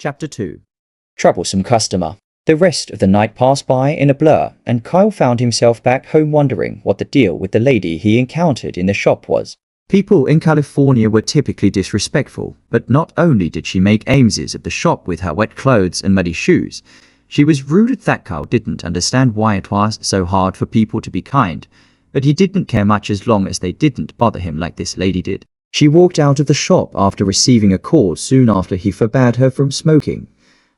Chapter 2. Troublesome Customer. The rest of the night passed by in a blur, and Kyle found himself back home wondering what the deal with the lady he encountered in the shop was. People in California were typically disrespectful, but not only did she make aimses at the shop with her wet clothes and muddy shoes, she was rude that Kyle didn't understand why it was so hard for people to be kind, but he didn't care much as long as they didn't bother him like this lady did. She walked out of the shop after receiving a call soon after he forbade her from smoking,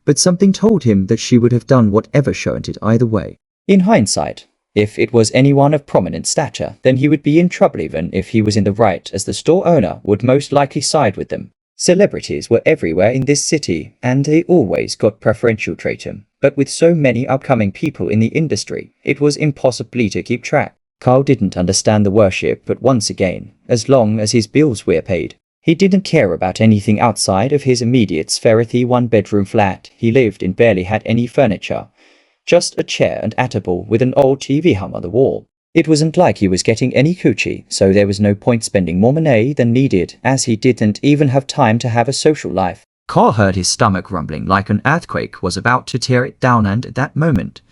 but something told him that she would have done whatever showed it either way. In hindsight, if it was anyone of prominent stature, then he would be in trouble even if he was in the right, as the store owner would most likely side with them. Celebrities were everywhere in this city, and they always got preferential treatment, but with so many upcoming people in the industry, it was impossible to keep track. Kyle didn't understand the worship, but once again, as long as his bills were paid, he didn't care about anything outside of his immediate spherically one-bedroom flat he lived in. Barely had any furniture, just a chair and a table with an old TV hung on the wall. It wasn't like he was getting any coochie, so there was no point spending more money than needed, as he didn't even have time to have a social life. Kyle heard his stomach rumbling like an earthquake was about to tear it down, and at that moment,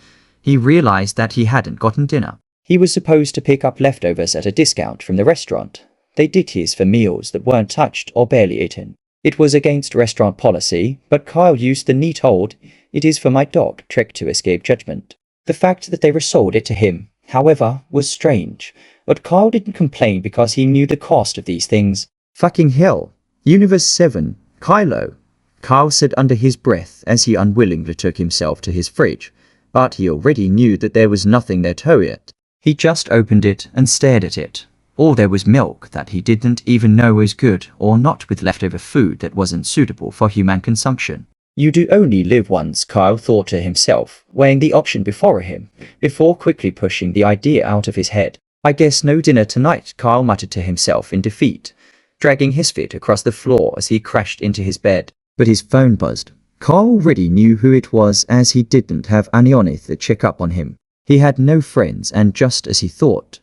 he realized that he hadn't gotten dinner. He was supposed to pick up leftovers at a discount from the restaurant. They did his for meals that weren't touched or barely eaten. It was against restaurant policy, but Kyle used the neat old "it is for my dog" trick to escape judgment. The fact that they resold it to him, however, was strange, but Kyle didn't complain because he knew the cost of these things. "Fucking hell. Universe 7, Kylo," Kyle said under his breath as he unwillingly took himself to his fridge, but he already knew that there was nothing there to it. He just opened it and stared at it. All there was milk that he didn't even know was good or not, with leftover food that wasn't suitable for human consumption. You do only live once, Kyle thought to himself, weighing the option before him, before quickly pushing the idea out of his head. "I guess no dinner tonight," Kyle muttered to himself in defeat, dragging his feet across the floor as he crashed into his bed. But his phone buzzed. Kyle already knew who it was, as he didn't have any on it to check up on him. He had no friends, and just as he thought,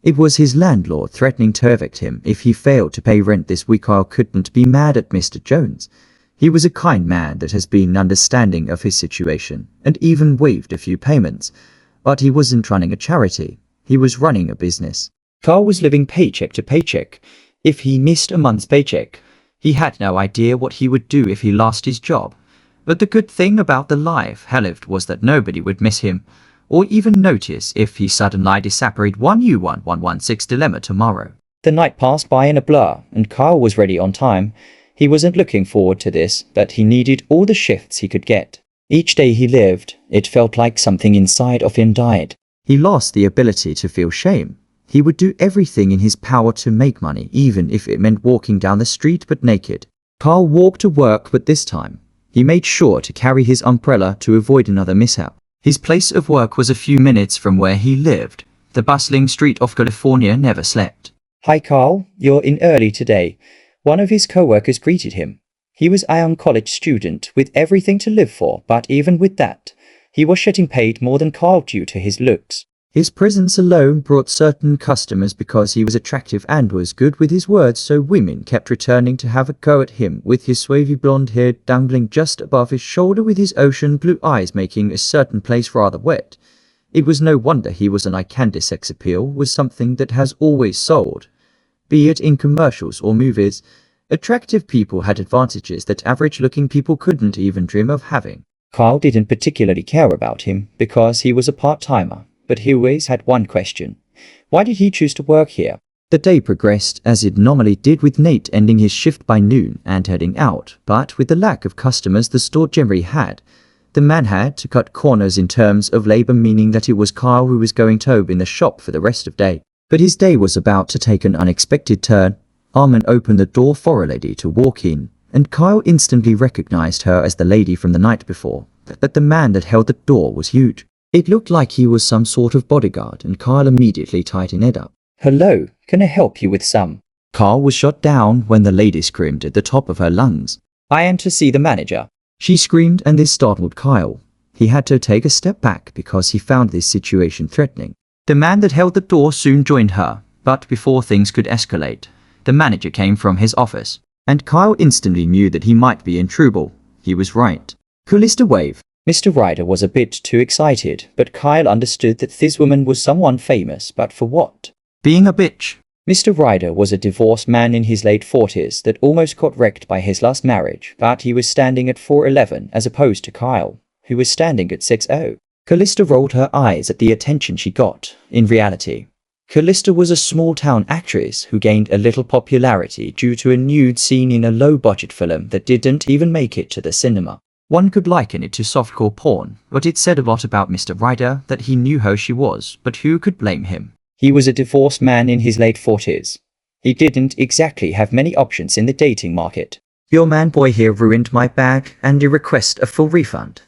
it was his landlord threatening to evict him if he failed to pay rent this week. Kyle couldn't be mad at Mr. Jones. He was a kind man that has been understanding of his situation, and even waived a few payments, but he wasn't running a charity. He was running a business. Kyle was living paycheck to paycheck. If he missed a month's paycheck, he had no idea what he would do if he lost his job. But the good thing about the life he lived was that nobody would miss him, or even notice if he suddenly disappeared. 1U1116 dilemma tomorrow. The night passed by in a blur, and Kyle was ready on time. He wasn't looking forward to this, but he needed all the shifts he could get. Each day he lived, it felt like something inside of him died. He lost the ability to feel shame. He would do everything in his power to make money, even if it meant walking down the street but naked. Kyle walked to work, but this time, he made sure to carry his umbrella to avoid another mishap. His place of work was a few minutes from where he lived. The bustling street of California never slept. "Hi Carl, you're in early today," one of his co-workers greeted him. He was a young college student with everything to live for, but even with that, he was getting paid more than Carl due to his looks. His presence alone brought certain customers because he was attractive and was good with his words, so women kept returning to have a go at him, with his wavy blonde hair dangling just above his shoulder, with his ocean blue eyes making a certain place rather wet. It was no wonder he was an eye candy. Sex appeal was something that has always sold, be it in commercials or movies. Attractive people had advantages that average-looking people couldn't even dream of having. Kyle didn't particularly care about him because he was a part-timer. But he always had one question. Why did he choose to work here? The day progressed as it normally did, with Nate ending his shift by noon and heading out, but with the lack of customers the store generally had, the man had to cut corners in terms of labor, meaning that it was Kyle who was going to be in the shop for the rest of the day. But his day was about to take an unexpected turn. Armin opened the door for a lady to walk in, and Kyle instantly recognized her as the lady from the night before. But the man that held the door was huge. It looked like he was some sort of bodyguard, and Kyle immediately tightened it up. "Hello, can I help you with some?" Kyle was shot down when the lady screamed at the top of her lungs. "I am to see the manager," she screamed, and this startled Kyle. He had to take a step back because he found this situation threatening. The man that held the door soon joined her, but before things could escalate, the manager came from his office, and Kyle instantly knew that he might be in trouble. he was right. Callista wave. Mr. Ryder was a bit too excited, but Kyle understood that this woman was someone famous, but for what? Being a bitch. Mr. Ryder was a divorced man in his late 40s that almost got wrecked by his last marriage, but he was standing at 4'11" as opposed to Kyle, who was standing at 6'0". Callista rolled her eyes at the attention she got. In reality, Callista was a small-town actress who gained a little popularity due to a nude scene in a low-budget film that didn't even make it to the cinema. One could liken it to softcore porn, but it said a lot about Mr. Ryder that he knew who she was, but who could blame him? He was a divorced man in his late 40s. He didn't exactly have many options in the dating market. Your man boy here ruined my bag and you request a full refund.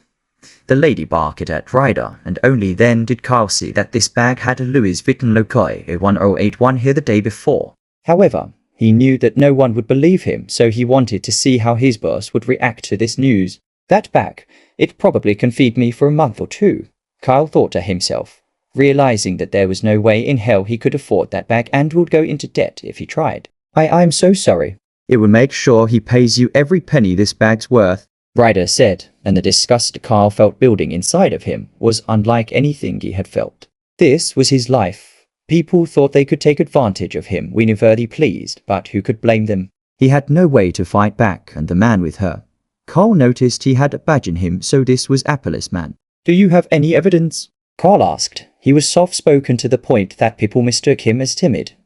The lady barked at Ryder, and only then did Kyle see that this bag had a Louis Vuitton logo A1081 here the day before. However, he knew that no one would believe him, so he wanted to see how his boss would react to this news. That bag, it probably can feed me for a month or two, Kyle thought to himself, realizing that there was no way in hell he could afford that bag and would go into debt if he tried. I'm so sorry. It will make sure he pays you every penny this bag's worth, Ryder said, and the disgust Kyle felt building inside of him was unlike anything he had felt. This was his life. People thought they could take advantage of him whenever they pleased, but who could blame them? He had no way to fight back, and the man with her. Carl noticed he had a badge in him, so this was Apple's man. Do you have any evidence? Carl asked. He was soft-spoken to the point that people mistook him as timid.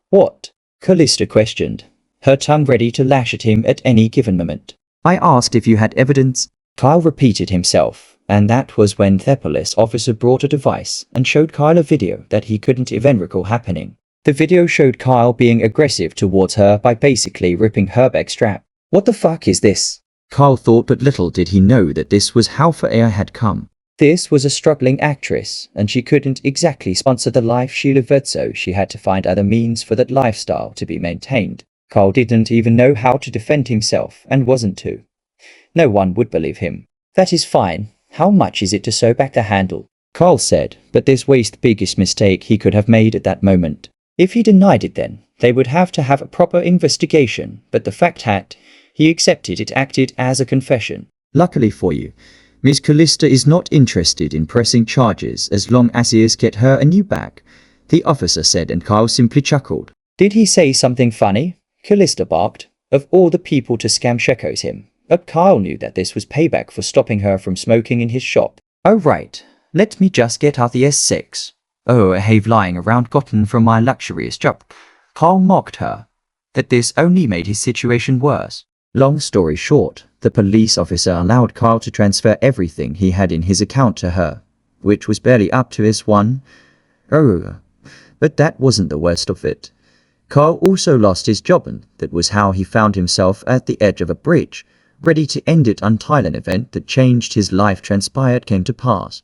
What? Callista questioned, her tongue ready to lash at him at any given moment. I asked if you had evidence. Kyle repeated himself, and that was when the police officer brought a device and showed Kyle a video that he couldn't even recall happening. The video showed Kyle being aggressive towards her by basically ripping her back strap. What the fuck is this? Kyle thought, but little did he know that this was how far AI had come. This was a struggling actress, and she couldn't exactly sponsor the life she lived, so she had to find other means for that lifestyle to be maintained. Kyle didn't even know how to defend himself, and wasn't to. No one would believe him. That is fine. How much is it to sew back the handle? Kyle said, but this was the biggest mistake he could have made at that moment. If he denied it then, they would have to have a proper investigation, but the fact that he accepted it acted as a confession. Luckily for you, Miss Callista is not interested in pressing charges as long as he get her a new bag, the officer said, and Kyle simply chuckled. Did he say something funny? Callista barked. Of all the people to scam shekos him, but Kyle knew that this was payback for stopping her from smoking in his shop. Oh right, let me just get out the S6. Oh, I have lying around gotten from my luxurious job. Kyle mocked her. That this only made his situation worse. Long story short, the police officer allowed Kyle to transfer everything he had in his account to her, which was barely up to his one. Oh, but that wasn't the worst of it. Kyle also lost his job, and that was how he found himself at the edge of a bridge, ready to end it until an event that changed his life transpired came to pass.